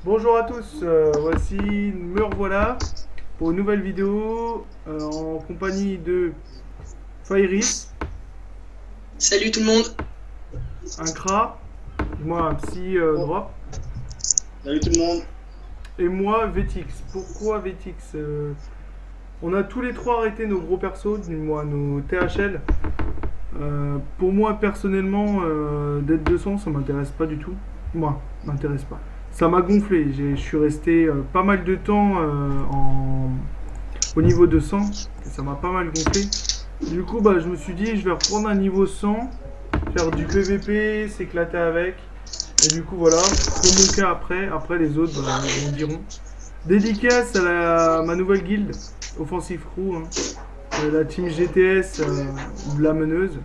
Bonjour à tous, me revoilà pour une nouvelle vidéo en compagnie de Fairis, Salut tout le monde. un Kra, moi un Psy Drop, Salut tout le monde. et moi Vetix. Pourquoi Vetix On a tous les trois arrêté nos gros persos, moi nos THL. Pour moi personnellement, d'être 200 ça m'intéresse pas du tout. Moi, m'intéresse pas. Ça m'a gonflé, je suis resté pas mal de temps au niveau de 100, et ça m'a pas mal gonflé. Du coup, bah, je me suis dit, je vais reprendre un niveau 100, faire du PVP, s'éclater avec. Et du coup, voilà, pour mon cas après les autres, bah, on diront. Dédicace à ma nouvelle guilde, Offensive Crew, hein. La team GTS la meneuse.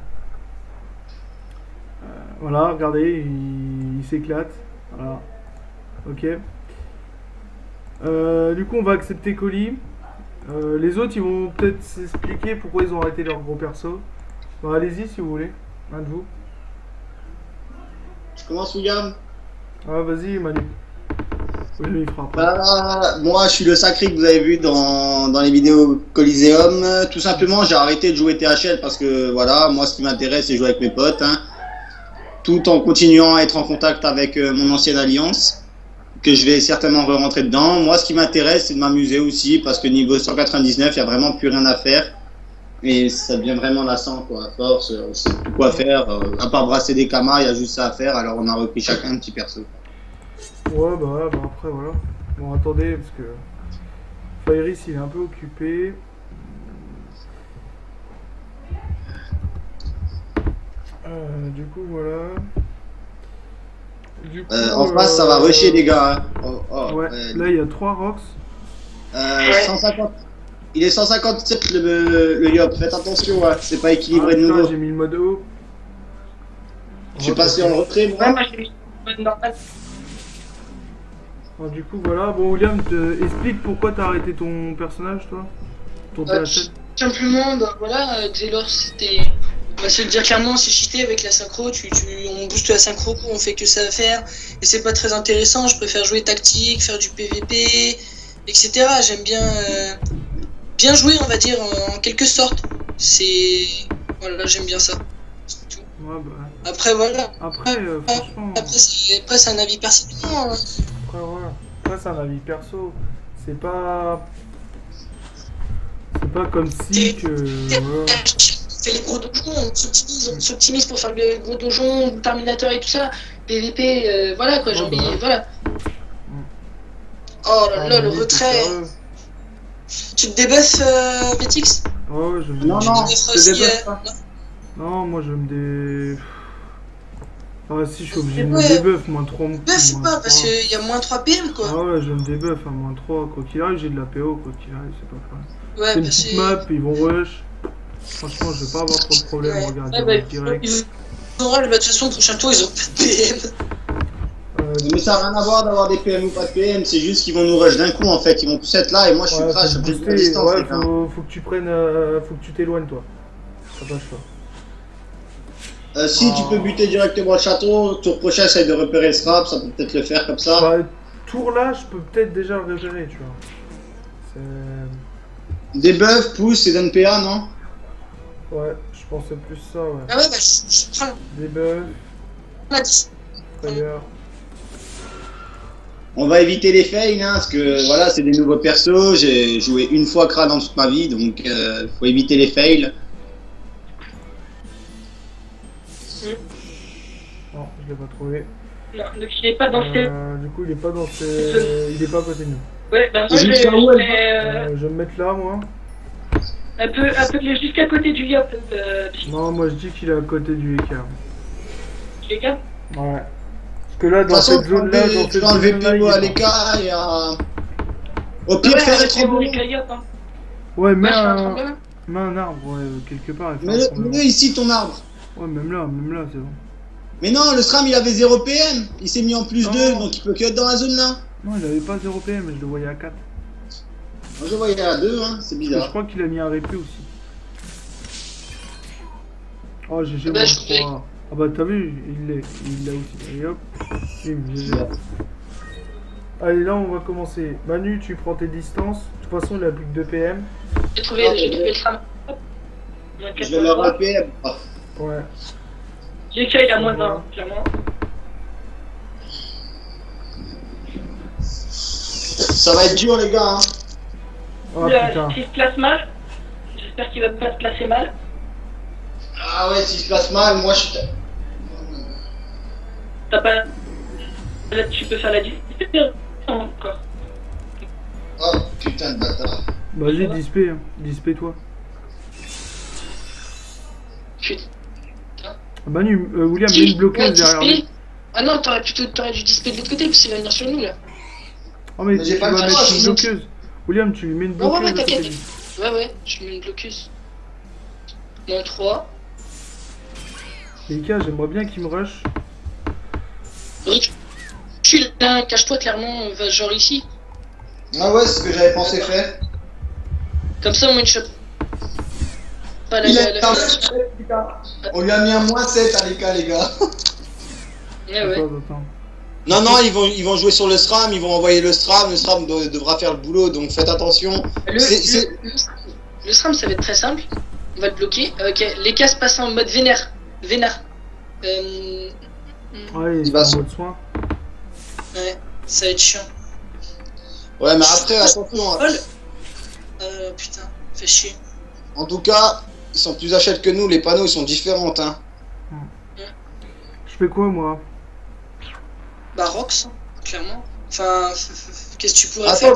Voilà, regardez, il s'éclate. Voilà. Ok. Du coup, on va accepter colis. Les autres, ils vont peut-être s'expliquer pourquoi ils ont arrêté leur gros perso. Bon, allez-y si vous voulez. Un de vous. Je commence, William. Ah, vas-y, Manu. Oui, lui, il fera après. Moi, je suis le sacré que vous avez vu dans les vidéos Coliseum. Tout simplement, j'ai arrêté de jouer THL parce que, voilà, moi, ce qui m'intéresse, c'est jouer avec mes potes, hein, tout en continuant à être en contact avec mon ancienne alliance, que je vais certainement re-rentrer dedans. Moi, ce qui m'intéresse, c'est de m'amuser aussi, parce que niveau 199, il n'y a vraiment plus rien à faire. Et ça devient vraiment lassant, quoi. À force, on sait plus quoi faire. À part brasser des kamas, il y a juste ça à faire. Alors, on a repris chacun un petit perso. Ouais, bah après, voilà. Bon, attendez, parce que Fairis, il est un peu occupé. Du coup, voilà. Du coup, En face, ça va rusher, les gars. Hein. Ouais, là, il y a 3 rocks. 150. Il est 157 le Yop. Faites attention, hein. C'est pas équilibré de nouveau. J'ai mis le mode haut. Je suis passé en retrait, moi. Ouais, moi j'ai mis le mode normal. Alors, du coup, voilà. Bon, William, explique pourquoi t'as arrêté ton personnage, toi. Ton THL. Simplement, bah voilà, Xelor c'était. On va se le dire clairement, c'est cheaté avec la synchro. On booste la synchro, on fait que ça à faire. Et c'est pas très intéressant. Je préfère jouer tactique, faire du PVP, etc. J'aime bien jouer, on va dire, en quelque sorte. Voilà, j'aime bien ça. C'est tout. Ouais, bah. Après, voilà. Après, franchement. Après, c'est un avis personnel. Hein. Après, voilà. Après, c'est un avis perso. C'est pas. C'est pas comme si que. Voilà. On fait les gros donjons, on s'optimise pour faire le gros donjon, Terminator et tout ça. PVP, voilà quoi, j'ai envie. Bah. Voilà. Oh là là, le oui, retrait. Tu te débuffes, Vetix? Oh, je me Non, Tu non, te débuffes je aussi, débuffe pas. Non, moi, je me dé. Ah, si, je suis obligé de me Ouais. débuff, moins 3. Débuff pas, parce qu'il y a moins 3 PM quoi. Ah ouais, je me débuff à moins 3. Quoi qu'il arrive, j'ai de la PO, quoi qu'il arrive, c'est pas grave. Ouais, C'est une bah petite c'est. map, ils vont rush. Franchement, je vais pas avoir trop de problèmes, Ouais. regardez, Ouais, bah, direct. ils auront, de toute façon, le prochain tour, ils ont pas de PM. Mais ça n'a rien à voir d'avoir des PM ou pas de PM. C'est juste qu'ils vont nous rush d'un coup, en fait. Ils vont tous être là et moi, je suis Ouais, crash. Je faut suis booster, à distance, ouais, les gars. faut que tu prennes, faut que tu t'éloignes, toi. Ça passe pas. Si tu peux buter directement le château, tour prochain, essaye de repérer le scrap. Ça peut peut-être le faire comme ça. Bah, tour là, je peux peut-être déjà le repérer, tu vois. C'est. Des buffs, pouces et d'NPA, non? Ouais, je pensais plus ça, ouais. Ah ouais, bah je prends Des buffs, la 10. d'ailleurs. On va éviter les fails, hein, parce que voilà, c'est des nouveaux persos. J'ai joué une fois Kra dans toute ma vie, donc faut éviter les fails. Non, je l'ai pas trouvé. Non, donc il est pas dans ses. Du coup, il est pas dans ses. Il est pas à côté de nous. Ouais, bah moi Jusqu'à où elle Je vais me mettre là, moi. un peu jusqu'à côté du Yop, Non, moi je dis qu'il est à côté du écart. les gars. Ouais. Parce que là, De dans toute façon, cette zone-là, tu vas enlever PO à l'écart et au pire, faire c'est être bon, bon. les Yop, hein. Ouais, Ouais, c'est un tremblement. mets un arbre, ouais, quelque part. Et fais un Mets-le tremblement. ici ton arbre. Ouais, même là, c'est bon. Mais non, le SRAM il avait 0 PM. Il s'est mis en plus Non. 2, donc il peut que être dans la zone là. Non, il avait pas 0 PM, mais je le voyais à 4. Moi je voyais à 2, hein, c'est Je bizarre. crois qu'il a mis un répé aussi. Oh, GG, Bah, moins je 3. Ah bah, t'as vu, il l'a aussi. Et hop, bim, GG. Allez, là, on va commencer. Manu, tu prends tes distances. De toute façon, il a plus que 2 PM. J'ai trouvé le tram. Je vais leur rappeler. Ouais. J'ai qu'il a moins d'un, clairement. Ça va être dur, les gars. Hein. Oh putain. Il se place mal. J'espère qu'il va pas se placer mal. Ah ouais, s'il se place mal, moi je suis. T'as pas. Là, tu peux faire la distance encore. Oh putain de bâtard. Vas-y, dispé, hein. Dispé-toi. Putain. Manu, William, mets une bloqueuse derrière lui. Ah non, t'aurais dû disper de l'autre côté, parce qu'il va venir sur nous là. Oh, mais j'ai tu pas vas le mettre choix, une bloqueuse. William, tu lui mets une Ouais, bloqueuse. ouais, à côté t'inquiète. de lui. Ouais, je mets une bloqueuse. Non, 3. Les gars, j'aimerais bien qu'il me rush. Rick, je suis là, cache-toi clairement, va genre ici. Ah ouais, c'est ce que j'avais pensé faire. Comme ça, on met une chope. Pas Il la. est On lui a mis un -7 à l'écart, les gars. Ouais, ouais. Attends. Non, non, ils vont jouer sur le SRAM, ils vont envoyer le SRAM devra faire le boulot, donc faites attention. Le SRAM, ça va être très simple. On va le bloquer. Ok, les cases passent en mode vénère. Vénère. Allez, Il va en mode soin. Ouais, ça va être chiant. Ouais, mais après, attention. Paul putain, fait chier. En tout cas, ils sont plus achètes que nous, les panneaux ils sont différents. Hein. Je fais quoi, moi? Bah, Rox, clairement. Enfin, qu'est-ce que tu pourrais faire?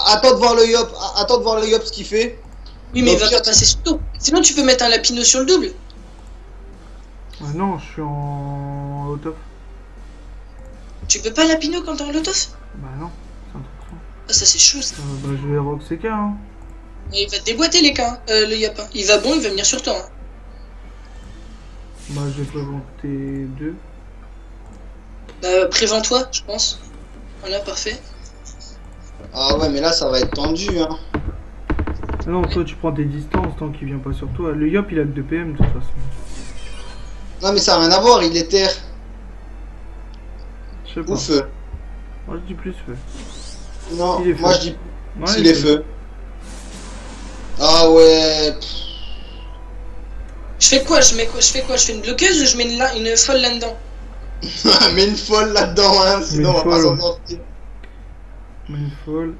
Attends de voir le Yop, attends de voir le Yop ce qu'il fait. Oui, mais il va pas passer sur le dos. Sinon, tu peux mettre un Lapino sur le double. Ah non, je suis en out-off. Tu peux pas Lapino quand t'es en lotoff? Bah non, c'est un truc trop. Ah, ça c'est chaud ça. Bah je vais rock CK, hein. Et il va te déboîter les cas, le Yap. Hein. Il va bon, il va venir sur toi. Hein. Bah je vais présenter 2. Bah, prévends-toi, je pense. Voilà, parfait. Ah ouais, mais là ça va être tendu. Hein. Ah non, toi tu prends tes distances tant qu'il vient pas sur toi. Le Yop il a que 2 PM de toute façon. Non, mais ça n'a rien à voir, il est terre. Je sais pas. Ou feu. Moi je dis plus feu. Non, Il est moi feu. je dis Ouais, s'il est feu. Ah ouais. Je fais quoi? Je fais une bloqueuse ou je mets une folle là-dedans? Mets une folle là-dedans, hein, sinon on va pas s'en sortir. Une folle.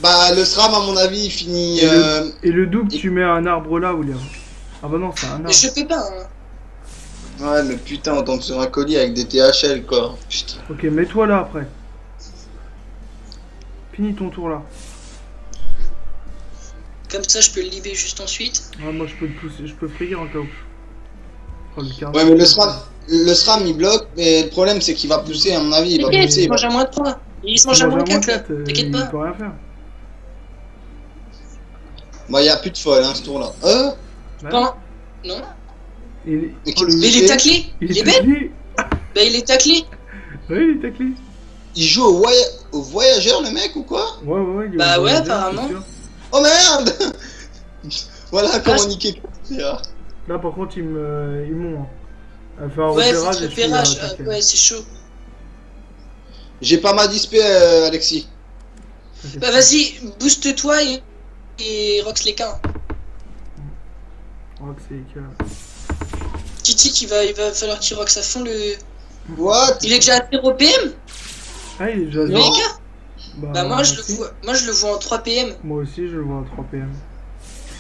Bah, le SRAM, à mon avis, il finit. Et le double, tu mets un arbre là, William. Ah bah non, c'est un arbre. Je peux pas. Hein. Ouais, mais putain, on tombe sur un colis avec des THL, quoi. Putain. Ok, mets-toi là après. Finis ton tour là. Comme ça, je peux le libérer juste ensuite. Ah, moi je peux le pousser, je peux frayer en cas où. Oh, le carré. Ouais, mais le SRAM il bloque, mais le problème c'est qu'il va pousser, à mon avis, il va T'inquiète, pousser. il se mange à moins de 3. Il se mange à moins de 4. T'inquiète Il pas. peut rien faire. Bah, il y a plus de folle, hein, ce tour-là. Ouais. Bon. Non. Il... Mais Oh, le... Mais il est taclé. Il est bête. taclé. Bah, il est taclé. Ouais, il est taclé. Il joue au voyageur, le mec, ou quoi? Ouais, il est Bah au ouais, voyageur, apparemment. c'est sûr. Oh merde. Voilà comment niquer. Là, par contre, il m'ont. Elle fait un Ouais, repérage c'est et le je peux repérage. attaquer. Ouais, c'est chaud. J'ai pas ma display, Alexis. T'inquiète Bah, pas. vas-y, booste-toi et Rox les cas. Oh, que c'est que... Titi, il va falloir qu'il Rox à fond le. What? Il est déjà à 0 PM? Ah, il est déjà Les Non. gars? Bah, moi, je le vois en 3 PM. Moi aussi, je le vois à 3 PM.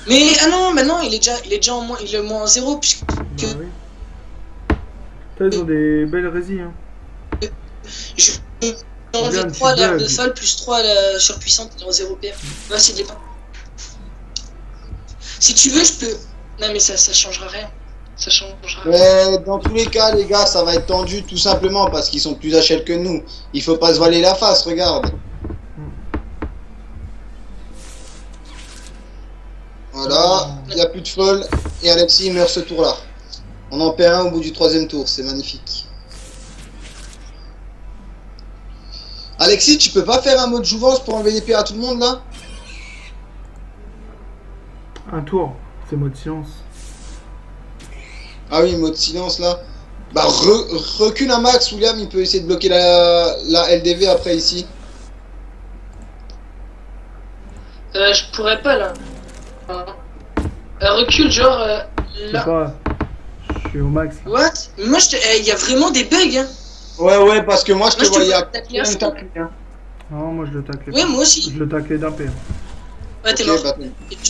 Mais, ah non, maintenant, il est déjà en moins, il est moins en 0, puisque. Bah oui. Putain, ils ont des belles résis, hein. J'ai enlevé Regarde, 3 à tu l'air de bugs. folle plus 3 à la surpuissante, il est en 0 PM. Ouais, c'est des pas. Si tu veux, je peux. Non, mais ça changera rien. Ça changera rien. Mais dans tous les cas, les gars, ça va être tendu tout simplement parce qu'ils sont plus HL que nous. Il faut pas se voiler la face, regarde. Voilà, il n'y a plus de folle et Alexis meurt ce tour-là. On en perd un au bout du 3e tour, c'est magnifique. Alexis, tu peux pas faire un mode jouvence pour enlever l'épée à tout le monde là? Un tour, c'est mode silence. Ah oui, mode silence là. Bah recule un max, William, il peut essayer de bloquer la LDV après ici. Je pourrais pas là. Recule, genre Je sais là. pas. Je suis au max. Là. What? Mais moi, il y a vraiment des bugs. Hein. Ouais, parce que moi je te Moi, je te voyais vois à tacler à fond. tacler, hein. Non, moi je le taclais. Ouais, pas. moi aussi. Je le taclais d'un PM. Ouais, t'es Ok, mort. bah,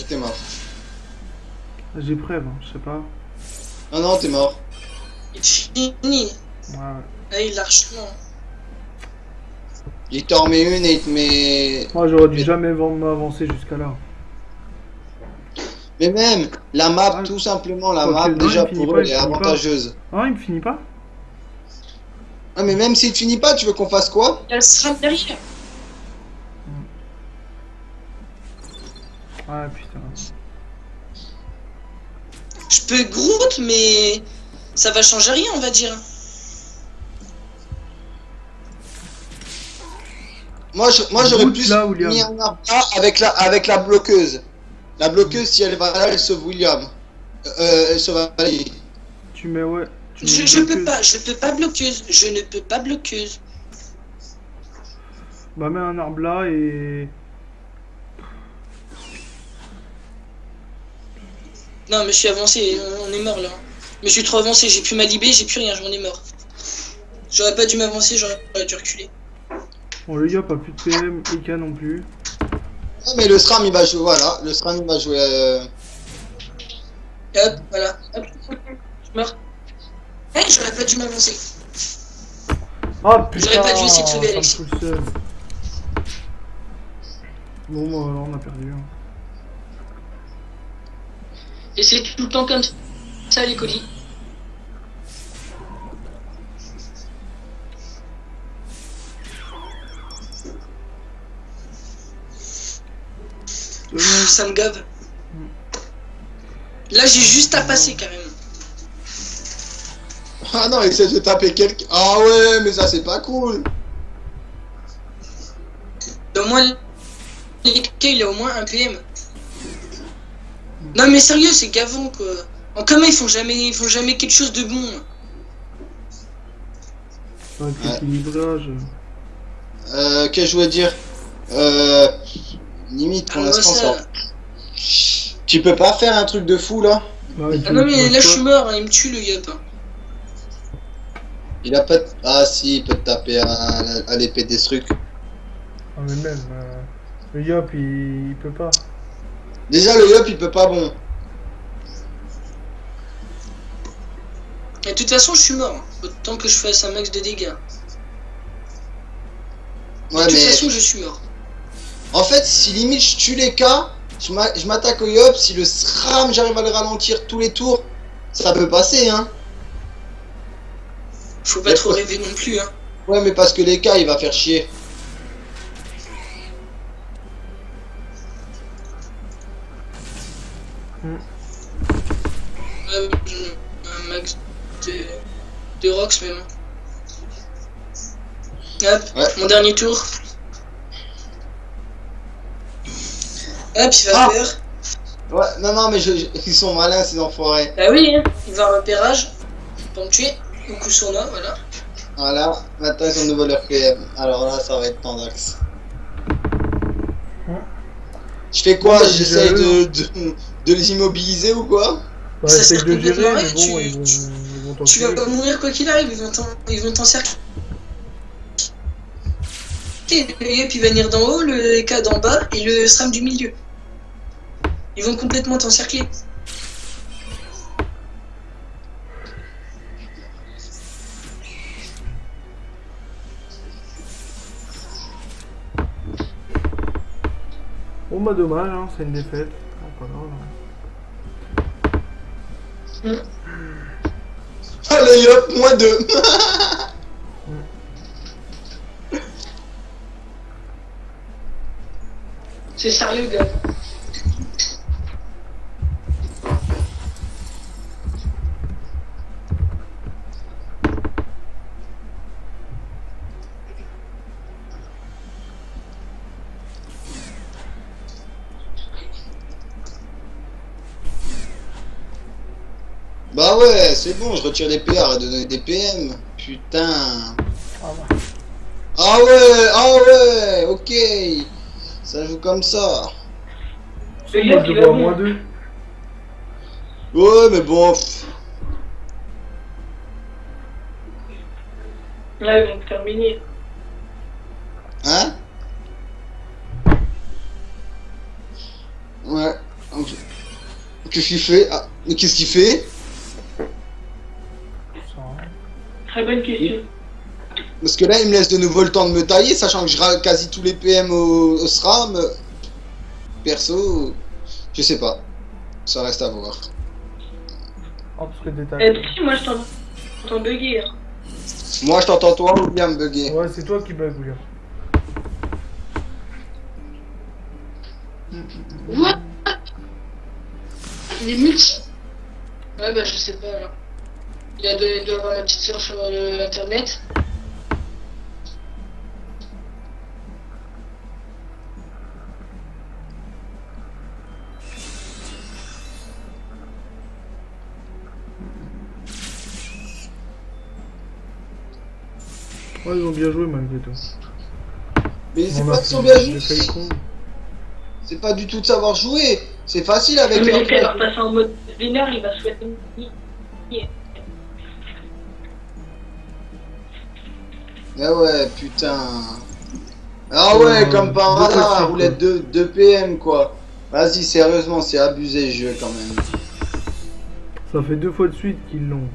t'es mort. J'ai preuve, hein, je sais pas. Non, t'es mort. Il finit. Ouais. Ah, il largement. Il t'en remet une et il te met... Moi j'aurais dû jamais m'avancer jusqu'à là. Mais même, la map, Ah. tout simplement, la Ok, map, non, déjà il finit pour pas, eux, il elle est finit pas. avantageuse. Ah, il me finit pas? Ah, mais même s'il te finit pas, tu veux qu'on fasse quoi? Il y a le SRAM derrière. Ah putain. Je peux Groot, mais ça va changer rien, on va dire. Moi, j'aurais Groot, plus là, William. mis un arbre là avec la bloqueuse. La bloqueuse, si elle va là, elle sauve William. Elle sauve Ali. Tu mets, ouais. Tu mets Je une peux bloqueuse. pas, je peux pas bloqueuse. Je ne peux pas bloqueuse. Bah, mets un arbre là et. Non, mais je suis avancé, on est mort là. Mais je suis trop avancé, j'ai plus ma libé, j'ai plus rien, j'en ai mort. J'aurais pas dû m'avancer, j'aurais dû reculer. Bon, le Yop a plus de PM, Ika non plus. Ouais, mais le SRAM, il va jouer, voilà. Le SRAM, il va jouer... Hop, voilà. Hop, je meurs. Eh, j'aurais pas dû m'avancer. Oh putain! J'aurais pas dû essayer de sauver ça me Alexis. fout le seum. Bon, bah, alors, on a perdu. Hein. Et c'est tout le temps comme ça, les colis. Ça me gave. Là, j'ai juste à passer quand même. Ah non, il essaie de taper quelqu'un. Ah ouais, mais ça, c'est pas cool. Au moins, il a au moins un PM. Non mais sérieux, c'est gavant quoi. En commun, ils font jamais quelque chose de bon. Avec Ouais. l'équilibrage. Qu'est-ce que je voulais dire Limite, pour Ah, l'instant, ça- ça... Tu peux pas faire un truc de fou, là? Ouais, Ah non mais là, je suis mort, hein, il me tue le yop. Hein. Il a pas de... Ah si, il peut te taper à l'épée des trucs. Ah, mais même. Le Yop, il peut pas. Déjà, le Yop, il peut pas, bon. Et de toute façon, je suis mort. Hein. Autant que je fasse un max de dégâts. Ouais, De toute mais... façon, je suis mort. En fait, si limite je tue les cas, je m'attaque au Yop, si le SRAM, j'arrive à le ralentir tous les tours, ça peut passer, hein. Faut pas trop rêver non plus. Hein. Ouais, mais parce que les cas, il va faire chier. Un max de rocks même. Hop, Ouais. mon dernier tour. Hop, il va faire. Ouais, non, mais ils sont malins, ces enfoirés. Bah oui, hein. Il va en repérage. Pour me tuer. Au coup sournois, voilà. Voilà, maintenant ils ont de nouveau leur PM. Alors là, ça va être tendax. Je fais quoi? Bah, J'essaye déjà, de les immobiliser ou quoi? Bah, Ça essaye sert de gérer, complètement mais rien, bon, tu- ils vont t'en Tu vas tuer. pas mourir quoi qu'il arrive, ils vont t'encercler. Le yep il va venir d'en haut, le K d'en bas et le SRAM du milieu. Ils vont complètement t'encercler. Bon, bah, dommage, hein, c'est une défaite. Ah, pas grave. Hein. Allez hop, moins 2. C'est sérieux, gars. Bah ouais, c'est bon, je retire les PA, arrête de donner des PM. Putain. Ah ouais, ok. Ça joue comme ça. Le Moi, Yop, je il le va vois à bon. -2. Ouais, mais bon. Pff. Là, ils vont terminer. Hein? Ouais. Ok. Qu'est-ce qu'il fait? Ah, mais qu'est-ce qu'il fait? Ça, Très bonne question. Parce que là, il me laisse de nouveau le temps de me tailler, sachant que je rate quasi tous les PM au SRAM. Perso, je sais pas. Ça reste à voir. Ah, parce que détail. Si, moi, je t'entends bugger. Hein. Moi, je t'entends toi ou bien me bugger? Ouais, c'est toi qui bug, William. What? Il est multi. Ouais, bah, je sais pas, alors. Il doit avoir la petite sœur sur internet. Ouais, ils ont bien joué malgré tout. Mais c'est On pas a de son fait- bien j'ai failli jouer. con. C'est pas du tout de savoir jouer. C'est facile avec Mais leur il va passer en mode vénère, il va souhaiter. Ah ouais, putain. Ah ouais, comme par deux hasard, fois, roulette 2 PM quoi. Vas-y, sérieusement, c'est abusé le jeu quand même. Ça fait 2 fois de suite qu'ils l'ont.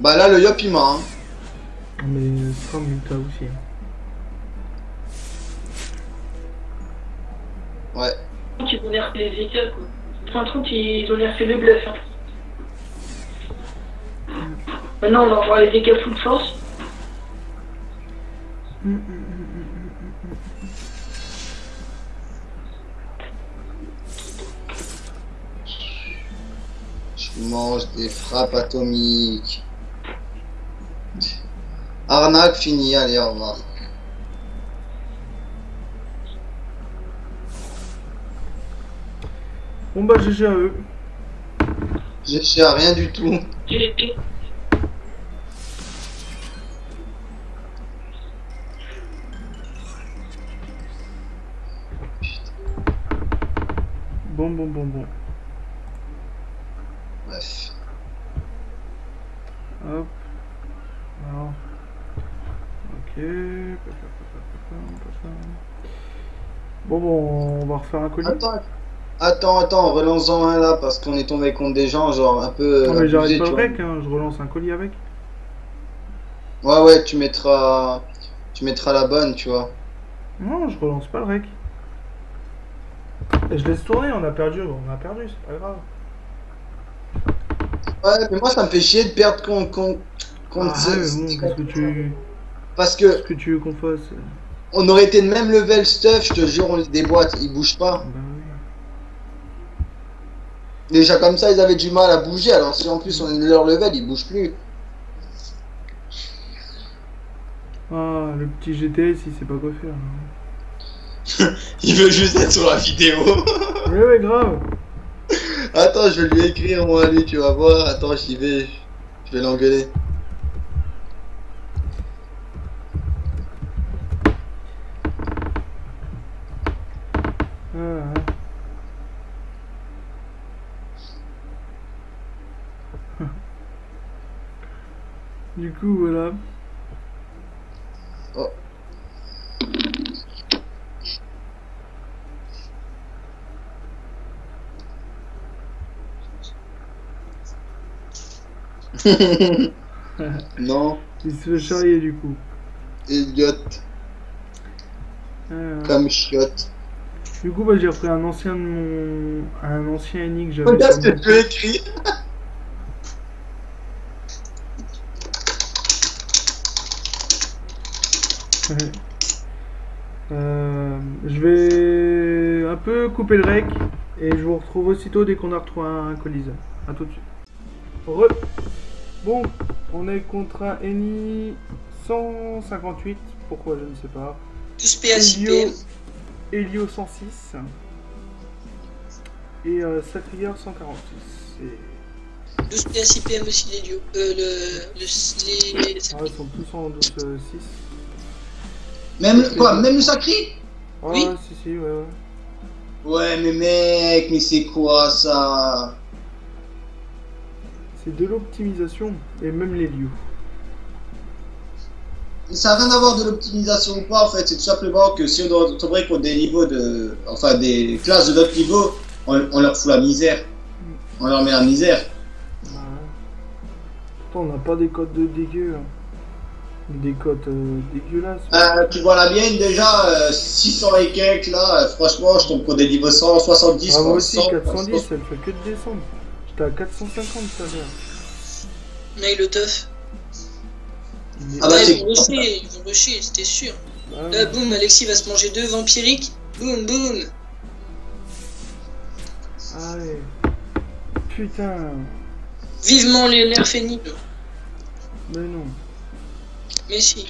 Bah là, le Yop il m'a. Hein. Mais Stram, il t'a aussi. Ouais. Ils ont l'air des écoles, quoi. Enfin, truc, ils ont l'air fait le bluff. Hein. Maintenant, on va voir les dégâts full force. Je mange des frappes atomiques. Arnaque fini, allez, au revoir. Bon bah GG à eux. J'ai à rien du tout. Bon. Bref. Hop. Alors. Ok. Bon, on va refaire un colis. Attends, relance-en un là parce qu'on est tombé contre des gens genre un peu. Non mais j'arrête abusés, pas tu le vois. rec, hein. Je relance un colis avec. Ouais, tu mettras la bonne, tu vois. Non, je relance pas le rec. Et je laisse tourner, on a perdu, c'est pas grave. Ouais, mais moi ça me fait chier de perdre contre Ah ouais, bon, parce qu'est-ce que que tu veux qu'on fasse? on aurait été de même level stuff, je te jure, on les déboîte, ils bougent pas. Bah oui. Déjà comme ça, ils avaient du mal à bouger, alors si en plus on est de leur level, ils bougent plus. Ah, le petit GTS, il sait pas quoi faire. Hein. Il veut juste être sur la vidéo. Ouais, grave. Attends, je vais lui écrire moi, lui, tu vas voir. Attends, j'y vais. Je vais l'engueuler. Ah. Du coup, voilà. Oh. Non, Il se fait charrier du coup. Elliot, Ah. comme chiotte. Du coup, bah, j'ai repris un ancien eni que j'avais. Regarde ce sur que tu as écrit. Je vais un peu couper le rec et je vous retrouve aussitôt dès qu'on a retrouvé un colis. A tout de suite. Bon, on est contre un Eni 158. Pourquoi je ne sais pas. 12 PA, 6 PM. Helio 106 et Sacrier 146. Et... 12 PA, 6 PM aussi, les duos. Ah, ils sont tous en 12-6. Même quoi, même le sacré. Ah, Oui. si, ouais. Ouais, mais mec, mais c'est quoi ça? C'est de l'optimisation. Et même les lieux. Ça n'a rien à voir de l'optimisation ou pas, en fait. C'est tout simplement que si on tomberait contre des niveaux de. Enfin, des classes de notre niveau, on leur fout la misère. On leur met la misère. Ouais. Pourtant, on n'a pas des codes de dégueu. Hein. Des codes dégueulasses. Tu vois la mienne déjà, 600 et quelques là, franchement, je tombe contre des niveaux 170. Ah, moi quoi, aussi, 100, 410, elle fait que de descendre. J'étais à 450 tout à l'heure. Mais le teuf. Il est- Ah bah, Ouais, c'est- ils vont rusher, c'était sûr. Ah, Là, boum, Alexis va se manger 2 vampiriques. Boum, boum. ah ouais. Putain. Vivement les nerfs pénibles. Mais non. Mais si.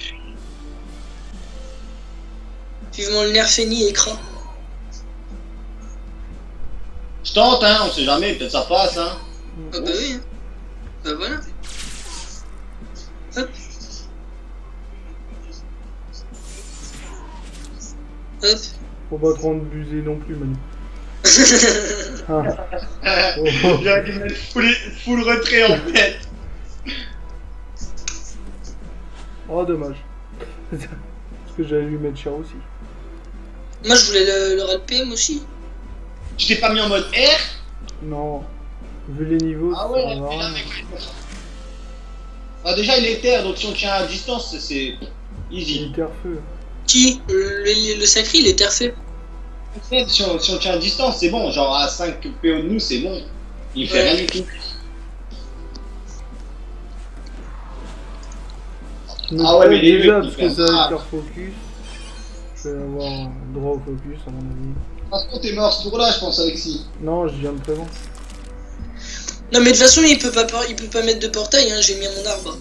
Vivement le nerf féni écran. Je tente, hein, on sait jamais, peut-être ça passe, hein. Ah bah oui. Hein. Bah voilà. Hop. Hop. Faut pas trop en abuser non plus, Manu. Ah. Oh, J'aurais dû mettre full retrait en fait. oh, dommage. Parce que j'allais lui mettre cher aussi. Moi je voulais le RLPM aussi. Tu t'es pas mis en mode R? Non. Vu les niveaux, Ah ça ouais, va mais là, rien. mec. Ah, déjà il est terre, donc si on tient à distance, c'est Il easy. est terre-feu. Qui le sacré il est terfait. En fait, si on tient à distance, c'est bon, genre à 5 PO de nous, c'est bon. Il fait Ouais. rien du tout. Je me Ah ouais, prends mais les déjà deux, parce ils que ça va perdent. faire focus. Je vais avoir droit au focus à mon avis. Parce que t'es mort ce tour-là, je pense, Alexis. Non, je viens de prévoir. Non mais de toute façon il peut pas mettre de portail, hein, j'ai mis à mon arbre.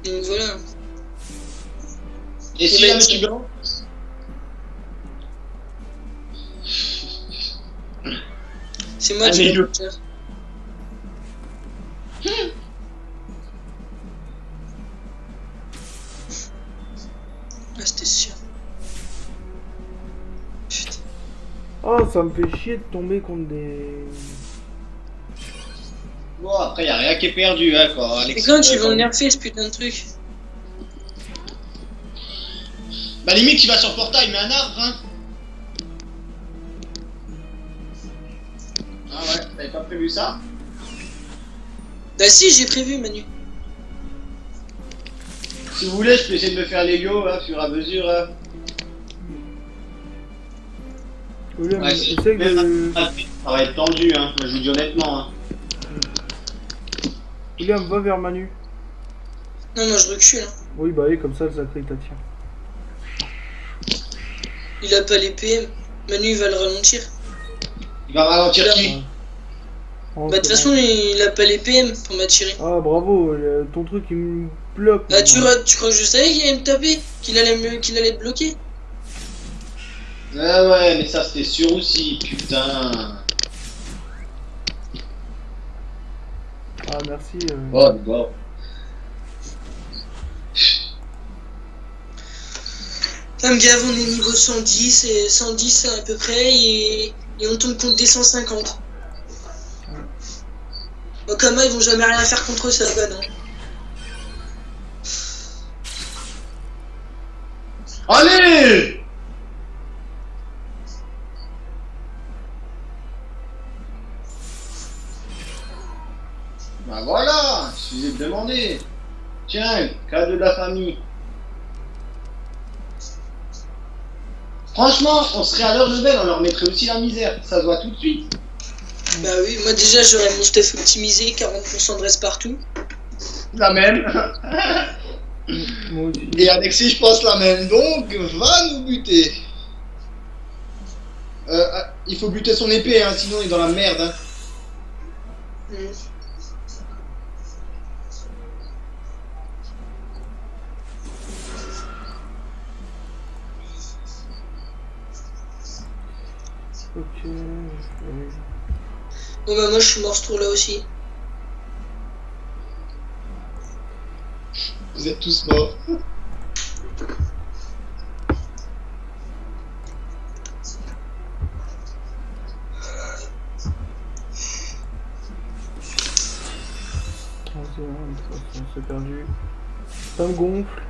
Donc voilà. Et si ben, jamais c'est- tu gagnes, C'est moi Allez, qui le- vais le faire. Ah c'était sûr. Putain. Oh, ça me fait chier de tomber contre des. bon, après y a rien qui est perdu, hein, quoi. Et Alexis, quand ils vont le nerfer ce putain de truc. Bah limite, tu vas sur portail, mais un arbre, hein. Ah ouais, t'avais pas prévu ça? Bah si j'ai prévu Manu. Si vous voulez, je peux essayer de me faire Lego, hein, fur et à mesure, hein. William, Ouais, essaye de. Ça va être tendu, hein, je vous dis honnêtement, hein. William, va vers Manu. Non moi je recule hein. Oui, bah oui, comme ça, le sacré il t'attire. Il a pas les PM. Manu il va le ralentir. Il va ralentir qui? Ouais. Oh, Bah de toute c'est façon bon. il a pas les PM pour m'attirer. Ah, bravo, ton truc il me bloque. Bah tu maintenant. crois que je savais qu'il allait me taper? Qu'il allait te bloquer? Ah ouais, mais ça c'était sûr aussi, putain. Ah, merci. Oh, bon. Ça me gave, on est niveau 110 et 110 à peu près et on tombe contre des 150. Okama ils vont jamais rien faire contre ça, bah non. Allez! Bah voilà, je suis de demander. Tiens, cadeau de la famille. Franchement, on serait à leur level, on leur mettrait aussi la misère. Ça se voit tout de suite. Bah oui, moi déjà j'aurais mon stuff optimisé, 40% de reste partout. La même. Moi aussi. Et Alexis, je pense la même. Donc, va nous buter. Il faut buter son épée, hein, sinon il est dans la merde. Hein. Mm. Ok. Ouais. Bon bah moi je suis mort ce tour là aussi. Vous êtes tous morts. Vas-y, hein, de toute façon, c'est perdu. Ça me gonfle.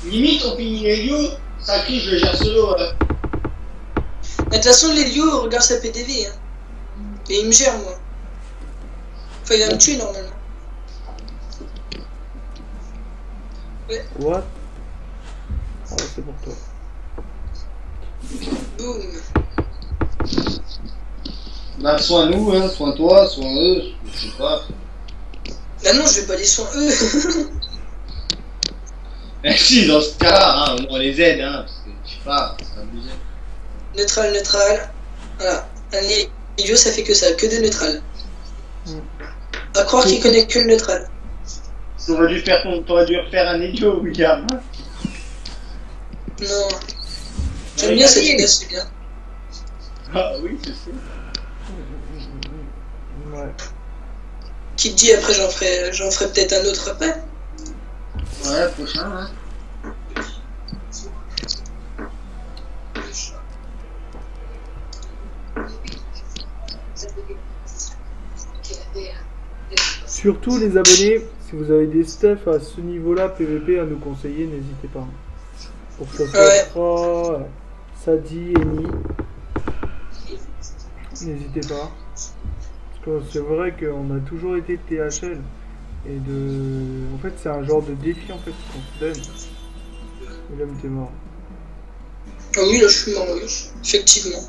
Limite, on finit les lieux, ça crie, je le gère solo. De toute façon, l'Elio regarde sa PDV. Hein. Et il me gère, moi. Enfin, il va me tuer normalement. Ouais. What? Ah, c'est pour toi. Boum. Bah, soit nous, hein, soit toi, soit eux, je sais pas. Bah non, je vais pas les soins eux. Si, dans ce cas-là, hein, on les aide, hein, parce que je sais pas, c'est abusé. Neutral, neutral. Voilà. Un Elio, ça fait que ça, que de neutral. À croire qu'il connaît que le neutral. T'aurais dû refaire un idiot, William. Non. J'aime bien cette idée, c'est bien. Ah oui, je sais. Ouais. Qui te dit après j'en ferai peut-être un autre après. Ouais, prochain, hein. Surtout les abonnés, si vous avez des stuff à ce niveau-là PVP à nous conseiller, n'hésitez pas. Pour que ça soit Ouais. Tra, Sadi, Eni. N'hésitez pas. Parce que c'est vrai qu'on a toujours été THL. Et de. En fait, c'est un genre de défi en fait qu'on se donne. Et l'homme t'es mort. Ah oui, là je suis mort, oui. Effectivement.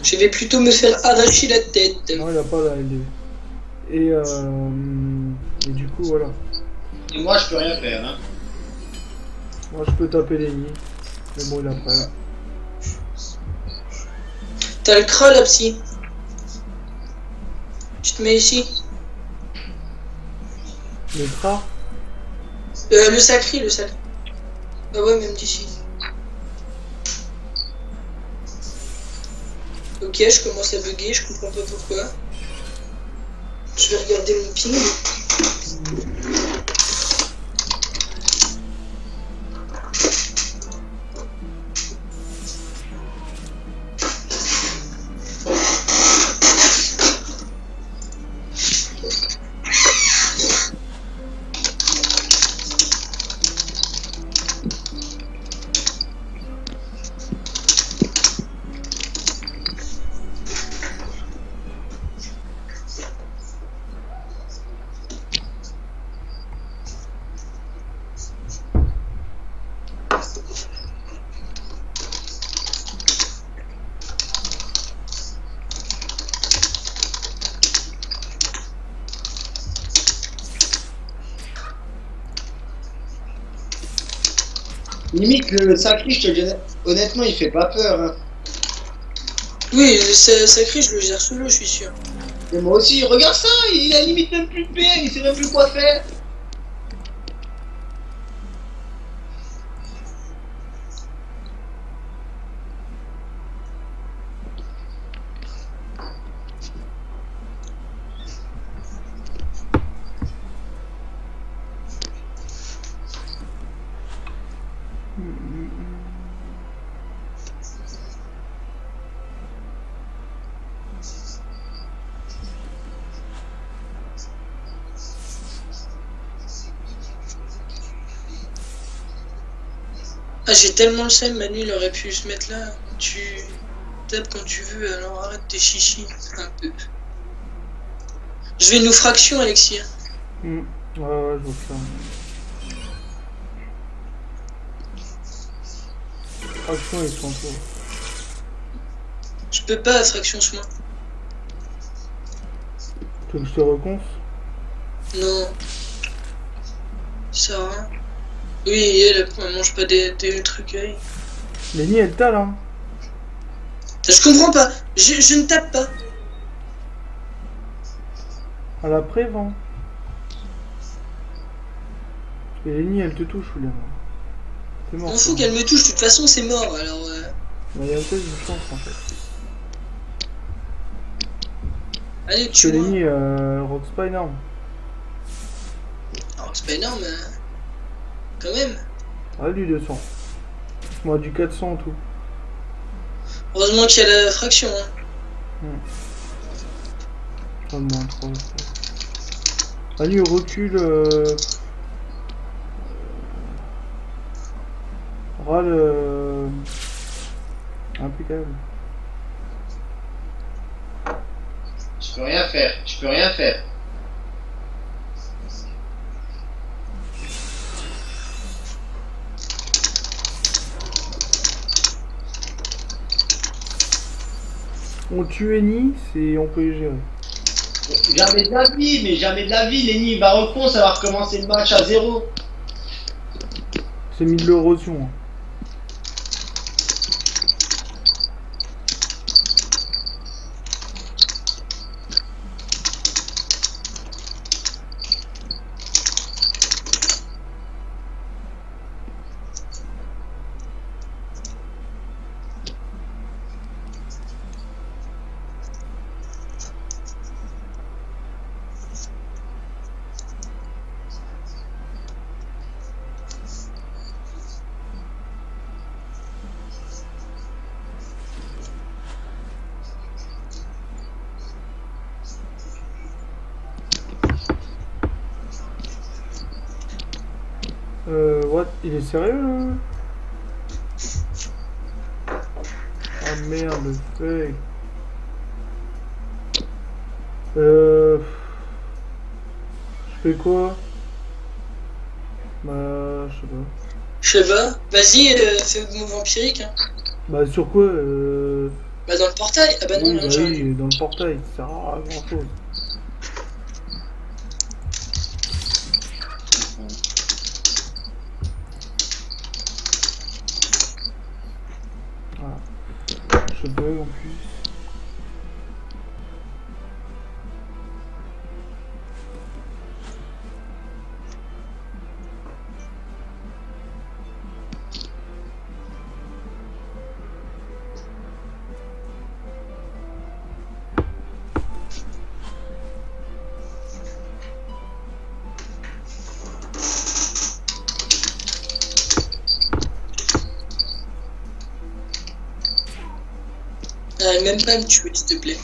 Je vais plutôt me faire arracher la tête. Non, il a pas la LD. Et du coup, voilà. Et moi, je peux rien faire, hein. Moi, je peux taper les nids. Mais bon, il a pas. T'as le crawl là, psy. Tu te mets ici. Le Tra. Le sacré, le sacré. Ah ouais, même d'ici. Ok, je commence à bugger, je comprends pas pourquoi. Je vais regarder mon ping. Limite, le sacré, je te le dis honnêtement, il fait pas peur, hein. Oui, le sacré, je le gère solo, je suis sûr. Et moi aussi, regarde ça, il a limite même plus de PM, il sait même plus quoi faire. Ah, j'ai tellement le seum, Manu, il aurait pu se mettre là. Tu tapes quand tu veux, alors arrête tes chichis un peu. Je vais nous fraction, Alexis. Ouais, je vois ça. Fraction, ils sont trop. Je peux pas, fraction ce mois. Tu veux que je te reconce? Non. Ça sert à rien. Oui, elle mange pas des trucs. Lenny, elle t'a là. Je comprends pas. Je ne tape pas. À la prévent. Et Lenny, elle te touche, William. C'est mort. On fout qu'elle me touche, de toute façon c'est mort alors. Il y a un test de chance en fait. Allez, Parce que tue-moi. Lenny, rock c'est pas énorme. Alors c'est pas énorme, quand même. Ah, du 200. Moi, du 400 en tout. Heureusement qu'il y a la fraction. Hein. Pas de moins 3. Allez, recule. Râle. Impeccable. Je peux rien faire, je peux rien faire. On tue Eni, on peut les gérer. Jamais de la vie, mais jamais de la vie. Lenny il va reprendre, ça va recommencer le match à 0. C'est mis de l'érosion. Hein. What? Il est sérieux là? Ah merde, fake. Je fais quoi? Bah, je sais pas. Je sais pas. Vas-y, fais le move empirique. Hein. Bah, sur quoi? Bah, dans le portail. Ah bah non, oui, non, bah j'ai oui, dans le portail, ça sert à grand chose. Voilà. Je bug en plus. même pas me tuer, s'il te plaît.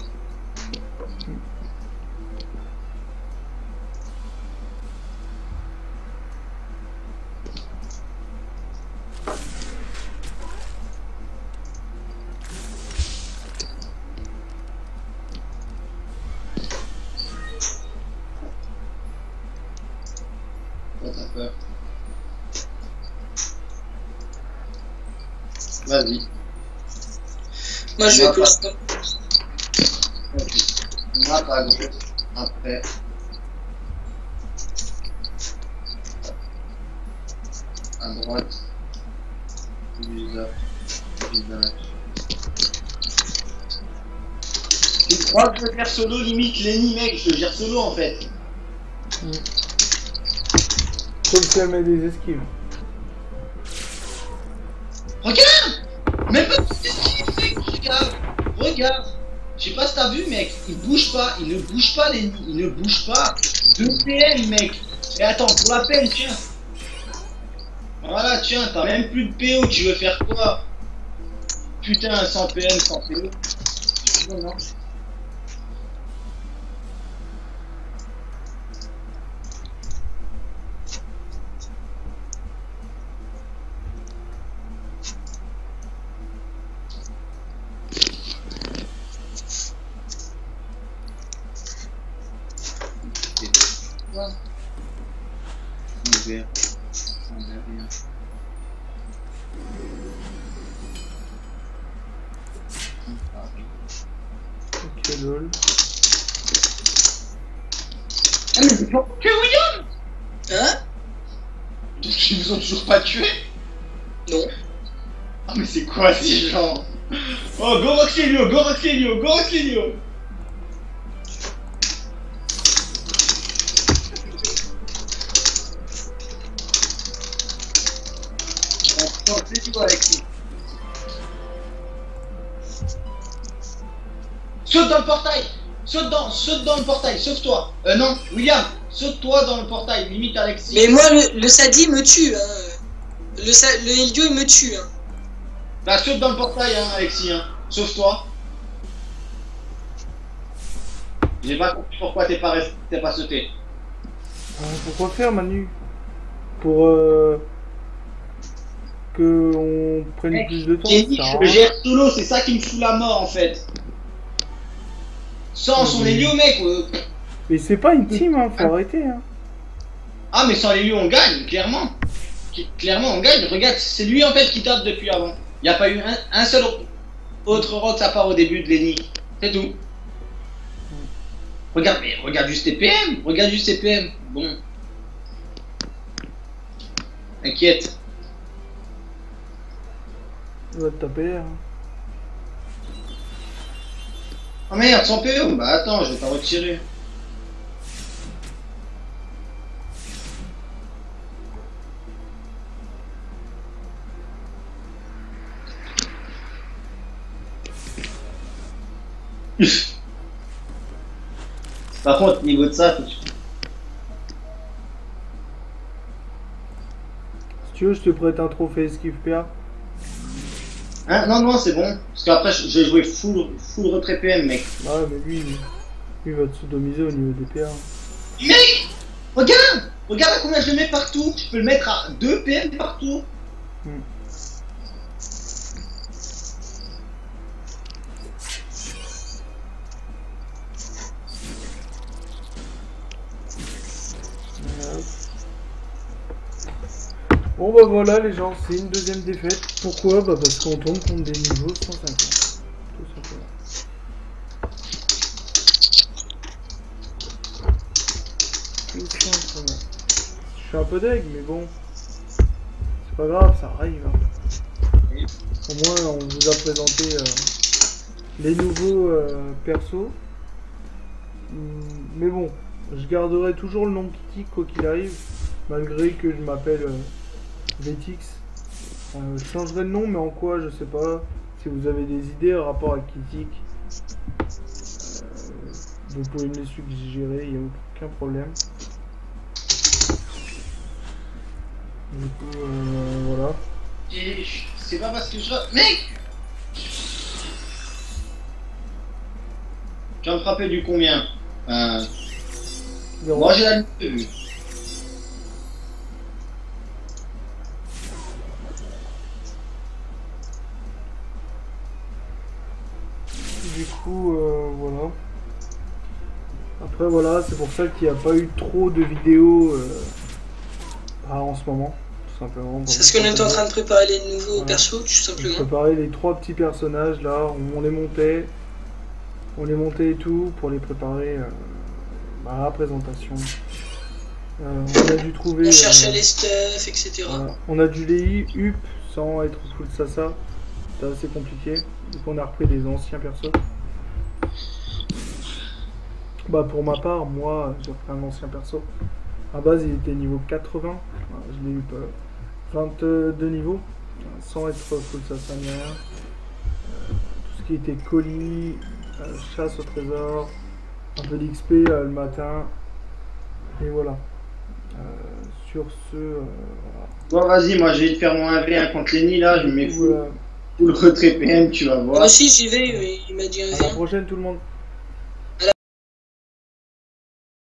Vas-y. Moi je vais close. Moi à gauche. Après. À droite. Visage. Tu crois que je vais faire solo limite Lenny mec, je le gère solo en fait. Comme si elle met des esquives. Regarde! Même pas des esquives mec, regarde! Regarde! Je sais pas si t'as vu mec, il bouge pas, il ne bouge pas Lenny, il ne bouge pas. 2 PM mec! Et attends, pour la peine, tiens! Voilà, tiens, t'as même plus de PO, tu veux faire quoi? Putain, 100 PM, 100 PO. Non. Ouvert. Ok, lol. Ah mais c'est pas que William! Hein? Donc ils nous ont toujours pas tués? Non. Ah mais c'est quoi ces gens? Oh go Roxelio, go Roxelio, go Roxelio! C'est toi Alexis. Saute dans le portail! Saute dans le portail, sauve-toi! Non, William, saute-toi dans le portail, limite Alexis. Mais moi, le Sadi me tue, hein. Le Helio, il me tue, hein. Bah saute dans le portail, hein, Alexis, hein. Sauve-toi. J'ai pas compris pourquoi t'es pas sauté. Pourquoi faire, Manu? Pour que on prenne Mec, plus de temps. Kenny, ça je sert à le rien. gère solo, c'est ça qui me fout la mort en fait. Sans son Hélio, mec. Mais c'est pas une team, hein, faut arrêter. Hein. Ah, mais sans Hélio, on gagne, clairement. Clairement, on gagne. Regarde, c'est lui en fait qui tape depuis avant. Il n'y a pas eu un seul autre rock à part au début de Lenny. C'est tout. Regarde, mais regarde juste tes PM. Regarde juste tes PM. Bon. Inquiète. Il va te taper. Hein. Oh merde, sans PO. Bah attends, je vais t'en retirer. Par contre, niveau de ça, faut que tu... Si tu veux, je te prête un trophée esquive PA. Hein, non, non, c'est bon. Parce qu'après, j'ai joué full retrait PM, mec. Ah ouais, mais lui il va te sodomiser au niveau des PA. Mec, regarde. Regarde à combien je le mets partout. Je peux le mettre à 2 PM partout. Bon bah voilà les gens, c'est une deuxième défaite. Pourquoi? Bah parce qu'on tombe contre des niveaux 150. Tout simplement. Tout simplement. Je suis un peu deg, mais bon. C'est pas grave, ça arrive. Hein. Au moins on vous a présenté les nouveaux persos. Mais bon, je garderai toujours le nom Kitty quoi qu'il arrive. Malgré que je m'appelle Vetix. Je changerai le nom, mais en quoi, je sais pas. Si vous avez des idées en rapport à Kitik, vous pouvez me les suggérer, il n'y a aucun problème. Du coup, voilà. C'est pas parce que je... Mec, tu vas me frapper du combien? Moi j'ai la limite de vue. Du coup, voilà. Après, voilà, c'est pour ça qu'il n'y a pas eu trop de vidéos en ce moment, tout simplement. C'est ce qu'on était en train de préparer les nouveaux Voilà. persos, tout simplement. Préparer les 3 petits personnages là, on les montait. On les montait et tout pour les préparer à la présentation. On a dû trouver. On cherchait les stuffs, etc. Voilà. On a dû les up sans être full sasa. C'était assez compliqué. Donc on a repris des anciens persos. Bah pour ma part, moi j'ai repris un ancien perso. À base il était niveau 80. Voilà, je l'ai eu 22 niveaux. Sans être full sasa ni rien. Tout ce qui était colis, chasse au trésor, un peu d'XP le matin. Et voilà. Sur ce, Bon, vas-y, moi je vais te faire mon 1v1 contre Lenny là, je me mets voilà. full retrait PM, tu vas Moi voir. aussi j'y vais, mais il m'a dit un À la verre. prochaine tout le monde.